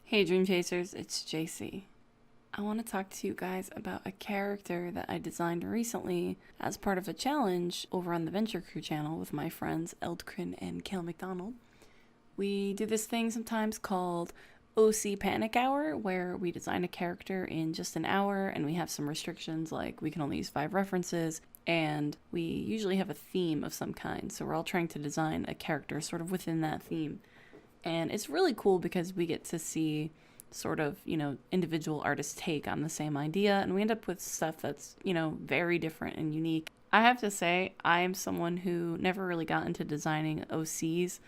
Hey Dream Chasers, it's Jacey. I want to talk to you guys about a character that I designed recently as part of a challenge over on the Venture Crew channel with my friends Eldcrin and Kale McDonald. We do this thing sometimes called OC Panic Hour, where we design a character in just an hour and we have some restrictions like we can only use 5 references, and we usually have a theme of some kind. So we're all trying to design a character sort of within that theme. And it's really cool because we get to see sort of, individual artists' take on the same idea, and we end up with stuff that's, very different and unique. I have to say, I am someone who never really got into designing OCs.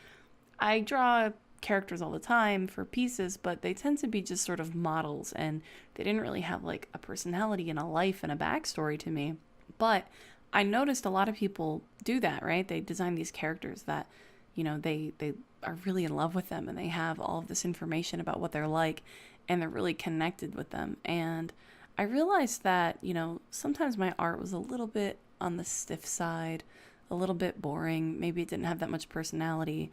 I draw characters all the time for pieces, but they tend to be just sort of models, and they didn't really have like a personality and a life and a backstory to me. But I noticed a lot of people do that, right? They design these characters that, they are really in love with them and they have all of this information about what they're like and they're really connected with them. And I realized that, sometimes my art was a little bit on the stiff side, a little bit boring. Maybe it didn't have that much personality.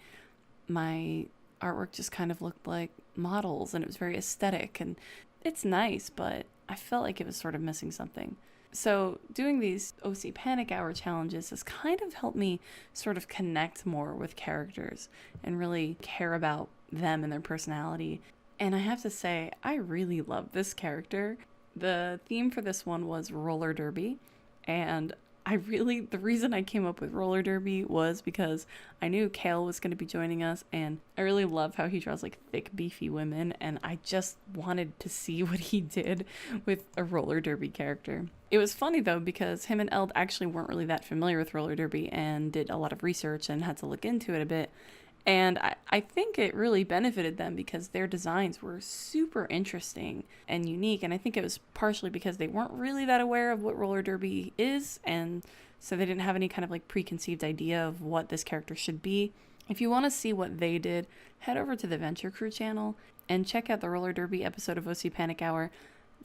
My artwork just kind of looked like models and it was very aesthetic, and it's nice, but I felt like it was sort of missing something. So doing these OC Panic Hour challenges has kind of helped me sort of connect more with characters and really care about them and their personality. And I have to say, I really love this character. The theme for this one was roller derby, and the reason I came up with roller derby was because I knew Kale was going to be joining us, and I really love how he draws like thick, beefy women, and I just wanted to see what he did with a roller derby character. It was funny though, because him and Eld actually weren't really that familiar with roller derby and did a lot of research and had to look into it a bit. And I think it really benefited them because their designs were super interesting and unique. And I think it was partially because they weren't really that aware of what roller derby is. And so they didn't have any kind of like preconceived idea of what this character should be. If you want to see what they did, head over to the Venture Crew channel and check out the roller derby episode of OC Panic Hour.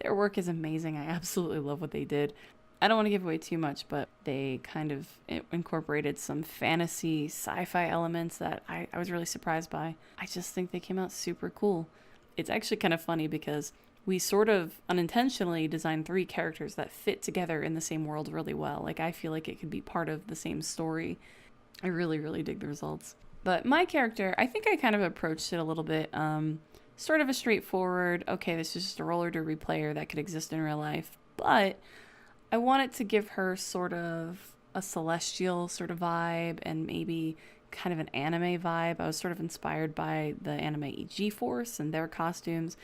Their work is amazing. I absolutely love what they did. I don't want to give away too much, but they kind of incorporated some fantasy sci-fi elements that I was really surprised by. I just think they came out super cool. It's actually kind of funny because we sort of unintentionally designed 3 characters that fit together in the same world really well. Like, I feel like it could be part of the same story. I really, really dig the results. But my character, I think I kind of approached it a little bit, sort of a straightforward, okay, this is just a roller derby player that could exist in real life. But I wanted to give her sort of a celestial sort of vibe and maybe kind of an anime vibe. I was sort of inspired by the anime G-Force and their costumes,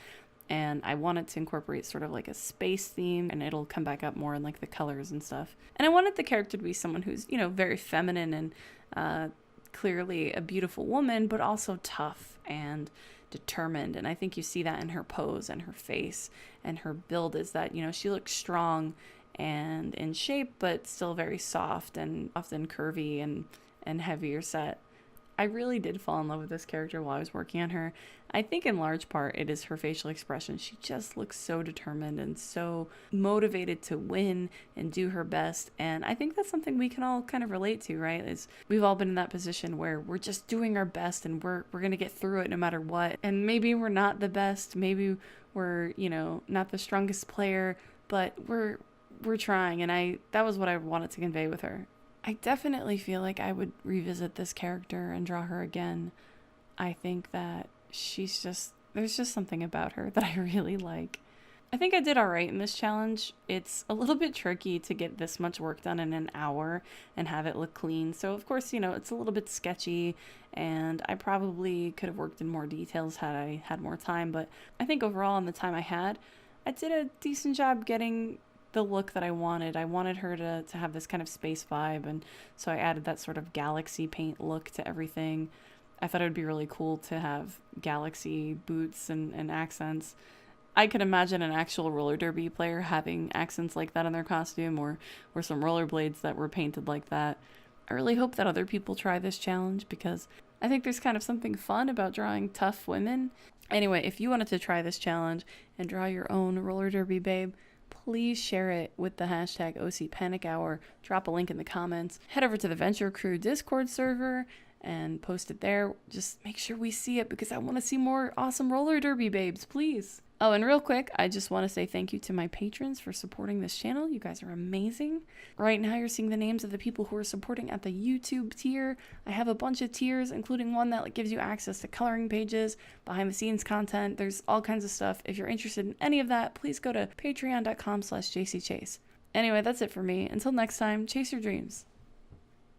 and I wanted to incorporate sort of like a space theme, and it'll come back up more in like the colors and stuff. And I wanted the character to be someone who's, very feminine and clearly a beautiful woman, but also tough and determined. And I think you see that in her pose and her face, and her build is that, she looks strong and in shape, but still very soft and often curvy and heavier set. I really did fall in love with this character while I was working on her. I think in large part it is her facial expression. She just looks so determined and so motivated to win and do her best. And I think that's something we can all kind of relate to, right? Is we've all been in that position where we're just doing our best and we're going to get through it no matter what. And maybe we're not the best, maybe we're, not the strongest player, but we're trying, and that was what I wanted to convey with her. I definitely feel like I would revisit this character and draw her again. I think that there's just something about her that I really like. I think I did all right in this challenge. It's a little bit tricky to get this much work done in an hour and have it look clean. So of course, it's a little bit sketchy, and I probably could have worked in more details had I had more time. But I think overall, in the time I had, I did a decent job getting the look that I wanted. I wanted her to have this kind of space vibe, and so I added that sort of galaxy paint look to everything. I thought it would be really cool to have galaxy boots and accents. I could imagine an actual roller derby player having accents like that on their costume, or some rollerblades that were painted like that. I really hope that other people try this challenge because I think there's kind of something fun about drawing tough women. Anyway, if you wanted to try this challenge and draw your own roller derby babe, please share it with the hashtag OC Panic Hour. Drop a link in the comments. Head over to the Venture Crew Discord server and post it there. Just make sure we see it because I want to see more awesome roller derby babes, please. Oh, and real quick, I just want to say thank you to my patrons for supporting this channel. You guys are amazing. Right now, you're seeing the names of the people who are supporting at the YouTube tier. I have a bunch of tiers, including one that gives you access to coloring pages, behind-the-scenes content. There's all kinds of stuff. If you're interested in any of that, please go to patreon.com/JaceyChase. Anyway, that's it for me. Until next time, chase your dreams.